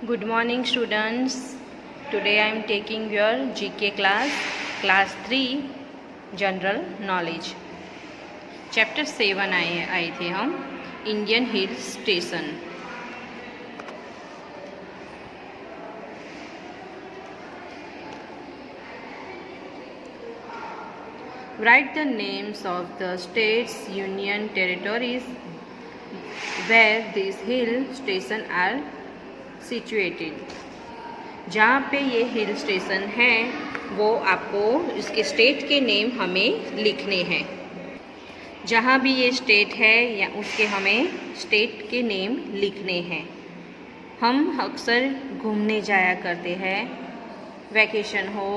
Good morning students. Today I am taking your GK class 3 General Knowledge. Chapter 7 आए थे हम Indian hill station. Write the names of the states, union territories where these hill stations are situated. जहाँ पे ये hill station हैं वो आपको इसके स्टेट के नेम हमें लिखने हैं. जहाँ भी ये स्टेट है या उसके हमें स्टेट के नेम लिखने हैं. हम अक्सर घूमने जाया करते हैं, वैकेशन हो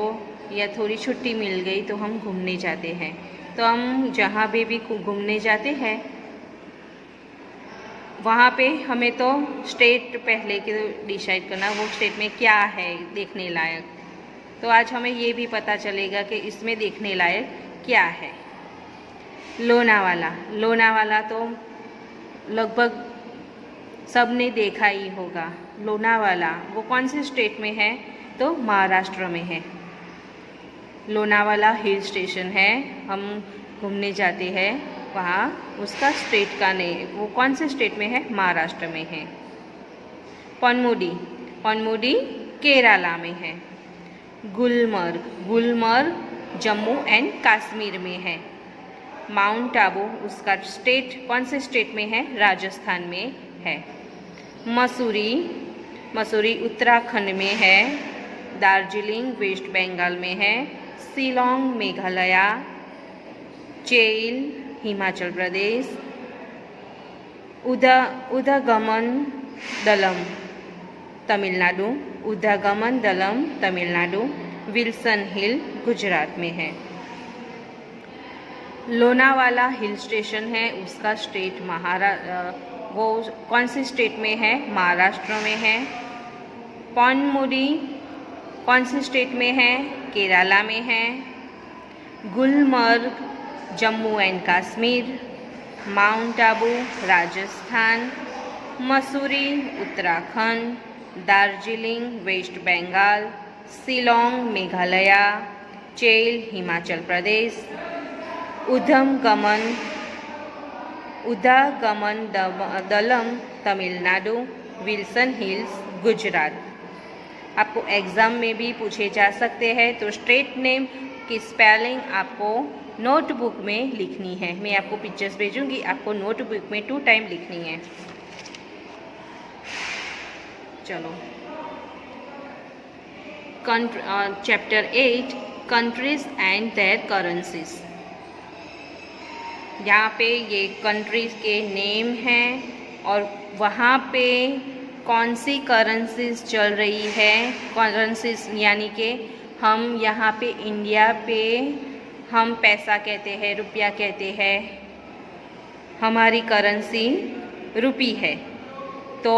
या थोड़ी छुट्टी मिल गई तो हम घूमने जाते हैं. तो हम जहाँ भी घूमने जाते हैं वहाँ पे हमें तो स्टेट पहले के डिसाइड करना, वो स्टेट में क्या है देखने लायक. तो आज हमें ये भी पता चलेगा कि इसमें देखने लायक क्या है. लोनावाला तो लगभग सब ने देखा ही होगा. लोनावाला वो कौन से स्टेट में है? तो महाराष्ट्र में है. लोनावाला हिल स्टेशन है, हम घूमने जाते हैं वहाँ. उसका स्टेट का नेम वो कौन से स्टेट में है? महाराष्ट्र में है. पनमुडी केरला में है. गुलमर्ग जम्मू एंड कश्मीर में है. माउंट आबू उसका स्टेट कौन से स्टेट में है? राजस्थान में है. मसूरी उत्तराखंड में है. दार्जिलिंग वेस्ट बंगाल में है. शिलोंग मेघालय. चेईल हिमाचल प्रदेश. उदगमंडलम तमिलनाडु. विल्सन हिल गुजरात में है. लोनावाला हिल स्टेशन है, उसका स्टेट वो कौन से स्टेट में है? महाराष्ट्र में है. पनमुडी कौन से स्टेट में है? केरला में है. Gulmarg Jammu and Kashmir. Mount Abu Rajasthan. Mussoorie Uttarakhand. Darjeeling west Bengal. Shillong Meghalaya. Chail Himachal Pradesh. Udhagamandalam Tamil Nadu. Wilson hills Gujarat. आपको एग्ज़ाम में भी पूछे जा सकते हैं, तो स्टेट नेम की स्पेलिंग आपको नोटबुक में लिखनी है. मैं आपको पिक्चर्स भेजूंगी, आपको नोटबुक में 2 टाइम लिखनी है. चलो chapter 8 countries and their currencies. यहाँ पे ये कंट्रीज के नेम हैं और वहाँ पे कौन सी करेंसीज चल रही है. करेंसीज यानी कि हम यहाँ पे इंडिया पे हम पैसा कहते हैं, रुपया कहते हैं. हमारी करेंसी रुपी है. तो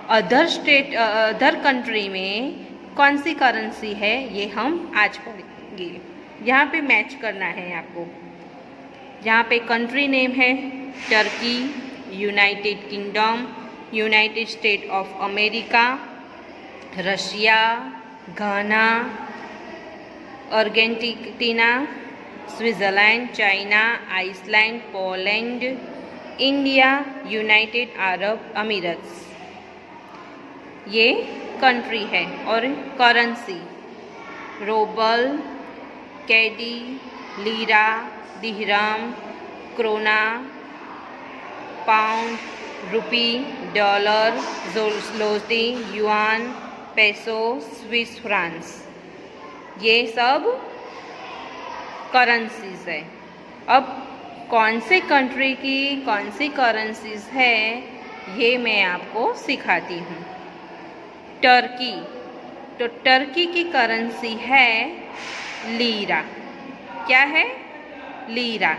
अदर कंट्री में कौन सी करेंसी है ये हम आज पढ़ेंगे. यहाँ पे मैच करना है आपको. यहाँ पे कंट्री नेम है Turkey, United Kingdom, United State of America, Russia, Ghana, Argentina, Switzerland, China, Iceland, Poland, India, United Arab Emirates. ये कंट्री है. और currency rouble, cedi, lira, dirham, krona, pound, rupee, dollar, zloty, yuan, peso, Swiss francs. ये सब currencies है. अब कौन से country की कौन सी करेंसीज है ये मैं आपको सिखाती हूँ. टर्की, तो टर्की की करेंसी है लीरा. क्या है? लीरा.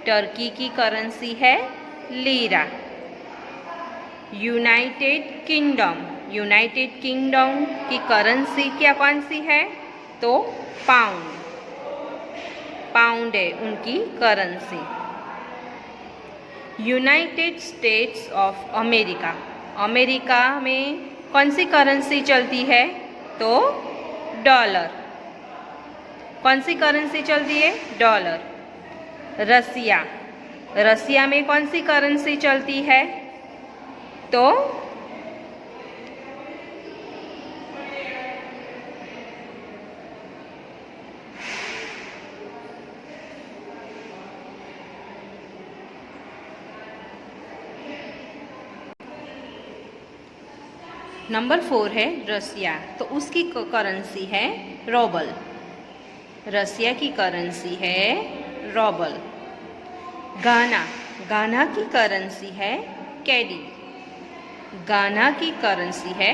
टर्की की करेंसी है लीरा. यूनाइटेड किंगडम की करेंसी कौन सी है? तो पाउंड है उनकी currency. United states of America में कौन सी करेंसी चलती है? तो डॉलर। कौन सी करेंसी चलती है? डॉलर। रसिया, रसिया में कौन सी करेंसी चलती है? तो नंबर 4 है रसिया, तो उसकी करेंसी है रूबल। रसिया की करेंसी है रूबल। गाना, गाना की करेंसी है कैडी। गाना की करेंसी है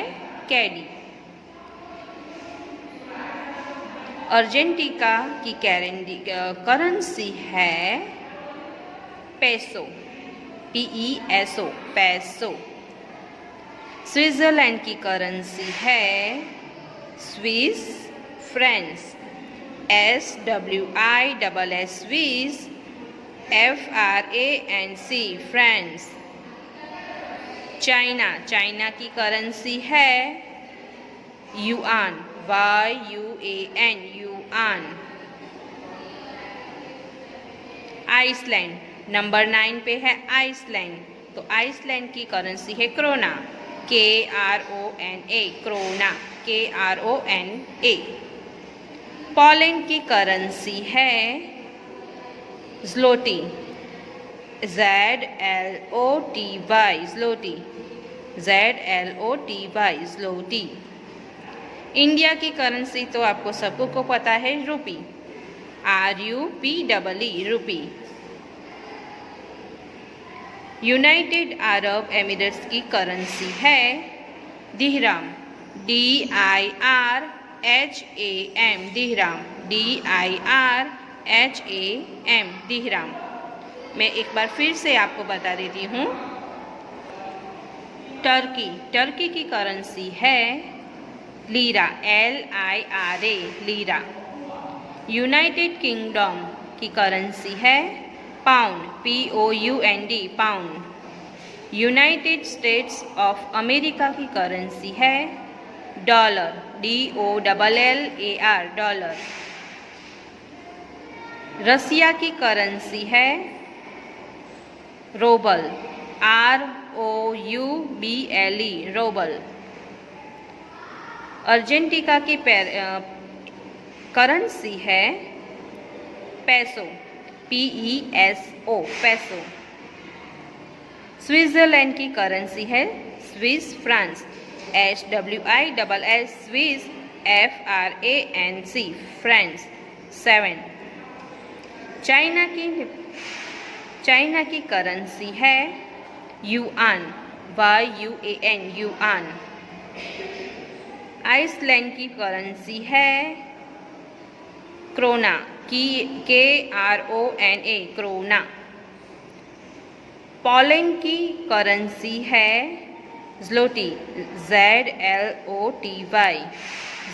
कैडी। अर्जेंटीना की करेंसी है पेसो, PESO, पेसो। स्विट्ज़रलैंड की करेंसी है Swiss francs, SWISS, Swiss, FRANC, franc. China, China की करेंसी है yuan, YUAN, yuan. Iceland, number 9 पे है आइसलैंड, तो आइसलैंड की करेंसी है krona, KRONA, krona, KRONA। Poland की करेंसी है zloty, ZLOTY, zloty, ZLOTY, zloty. India की करेंसी तो आपको सबको को पता है, rupee, RUPEE, rupee. United Arab Emirates की करेंसी है दिहराम, DIRHAM, दिहराम, DIRHAM, दिहराम। मैं एक बार फिर से आपको बता देती हूँ। टर्की, टर्की की करेंसी है lira, LIRA, lira. United kingdom की करेंसी है pound, POUND, pound. United states of America की करेंसी है डॉलर, DOLLAR, डॉलर। रसिया की करेंसी है रूबल, ROUBLE, रूबल। अर्जेंटीना की करेंसी है पेसो, PESO, पेसो। स्विट्ज़रलैंड की करेंसी है Swiss France, SWISS, Swiss, FRANC, France. 7। China की करेंसी है युआन, YUAN, युआन। आइसलैंड की करेंसी है क्रोना, KRONA, क्रोना। पोलैंड की करेंसी है ज़्लोटी, ZLOTY,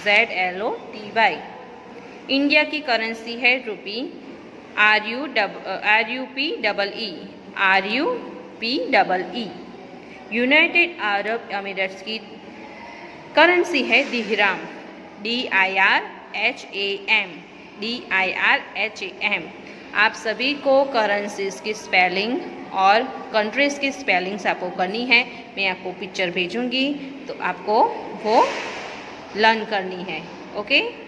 ZLOTY। इंडिया की करेंसी है rupee, RUPEE। United Arab Emirates की करेंसी है दिहराम, DIRHAM। आप सभी को करेंसीज की स्पेलिंग और कंट्रीज़ की स्पेलिंग्स आपको करनी है। मैं आपको पिक्चर भेजूंगी तो आपको वो लर्न करनी है। ओके।